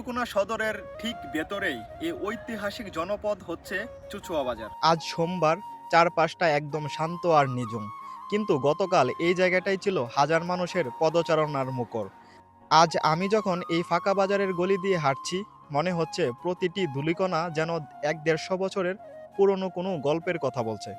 নেত্রকোনা সদরের ঠিক ভেতরেই এই ঐতিহাসিক জনপদ হচ্ছে চুচুড়া বাজার। আজ সোমবার, চারপাশটা একদম শান্ত আর নিঝুম। কিন্তু গতকাল এই জায়গাটাই ছিল হাজার মানুষের পদচারণার মুখর। আজ আমি যখন এই ফাঁকা বাজারের গলি দিয়ে হাঁটছি, মনে হচ্ছে প্রতিটি ধূলিকণা যেন ১-১৫০ বছরের পুরনো কোনো গল্পের কথা বলছে।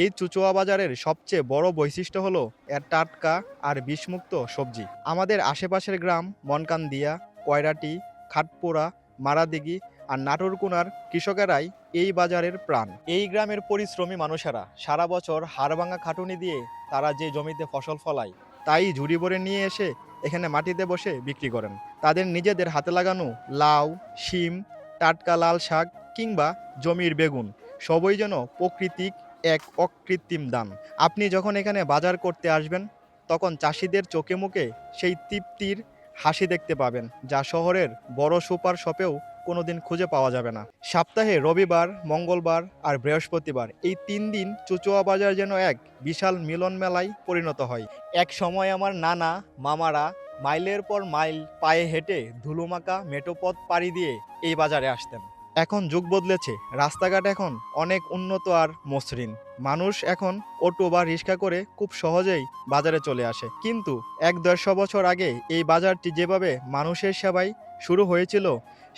এই চুচুড়া বাজারের সবচেয়ে বড় বৈশিষ্ট্য হলো এর টাটকা আর বিষমুক্ত সবজি। আমাদের আশেপাশের গ্রাম মনকান্দিয়া, কয়রাটি, খাটপুরা, মারাদিঘি আর নাটোরকুনার কৃষকেরাই এই বাজারের প্রাণ। এই গ্রামের পরিশ্রমী মানুষেরা সারা বছর হাড়ভাঙা খাটুনি দিয়ে তারা যে জমিতে ফসল ফলায়, তাই ঝুড়ি ভরে নিয়ে এসে এখানে মাটিতে বসে বিক্রি করেন। তাদের নিজেদের হাতে লাগানো লাউ, শিম, টাটকা লাল শাক কিংবা জমির বেগুন সবই যেন প্রকৃতিক এক অকৃত্রিম দান। আপনি যখন এখানে বাজার করতে আসবেন, তখন চাষিদের চোখে মুখে সেই তৃপ্তির হাসি দেখতে পাবেন, যা শহরের বড় সুপার শপেও কোনোদিন খুঁজে পাওয়া যাবে না। সপ্তাহে রবিবার, মঙ্গলবার আর বৃহস্পতিবার এই ৩ দিন চুচুড়া বাজার যেন এক বিশাল মিলন মেলায় পরিণত হয়। এক সময় আমার নানা, মামারা মাইলের পর মাইল পায়ে হেঁটে ধুলোমাখা মেঠো পথ পাড়ি দিয়ে এই বাজারে আসতেন। এখন যুগ বদলেছে, রাস্তাঘাট এখন অনেক উন্নত আর মসৃণ। মানুষ এখন অটো বা রিক্সা করে খুব সহজেই বাজারে চলে আসে। কিন্তু ১-১৫০ বছর আগে এই বাজারটি যেভাবে মানুষের সেবায় শুরু হয়েছিল,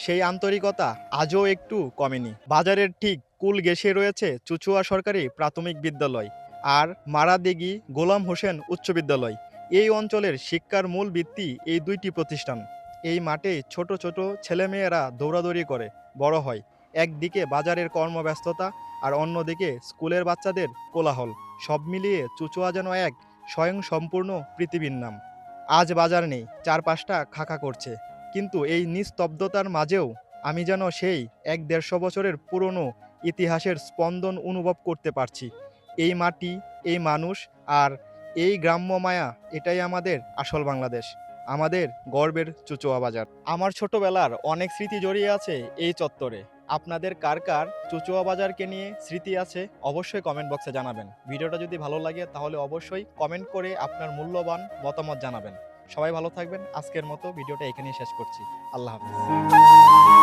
সেই আন্তরিকতা আজও একটু কমেনি। বাজারের ঠিক কুল ঘেঁষে রয়েছে চুচুড়া সরকারি প্রাথমিক বিদ্যালয় আর মারাদিঘি গোলাম হোসেন উচ্চ বিদ্যালয়। এই অঞ্চলের শিক্ষার মূল ভিত্তি এই দুইটি প্রতিষ্ঠান। এই মাঠে ছোট ছোট ছেলেমেয়েরা দৌড়াদৌড়ি করে বড় হয়। একদিকে বাজারের কর্মব্যস্ততা আর অন্যদিকে স্কুলের বাচ্চাদের কোলাহল। সব মিলিয়ে চুচুড়া যেন এক স্বয়ংসম্পূর্ণ পৃথিবীর নাম। আজ বাজার নেই, চারপাশটা খাকা করছে, কিন্তু এই নিস্তব্ধতার মাঝেও আমি যেন সেই ১-১৫০ বছরের পুরনো ইতিহাসের স্পন্দন অনুভব করতে পারছি। এই মাটি, এই মানুষ আর এই গ্রাম্য মায়া, এটাই আমাদের আসল বাংলাদেশ, আমাদের গর্বের চুচুড়া বাজার। আমার ছোটবেলার অনেক স্মৃতি জড়িয়ে আছে এই চত্বরে। আপনাদের কার কার চুচুড়া বাজারকে নিয়ে স্মৃতি আছে অবশ্যই কমেন্ট বক্সে জানাবেন। ভিডিওটা যদি ভালো লাগে তাহলে অবশ্যই কমেন্ট করে আপনার মূল্যবান মতামত জানাবেন। সবাই ভালো থাকবেন। আজকের মতো ভিডিওটা এখানেই শেষ করছি। আল্লাহ হাফেজ।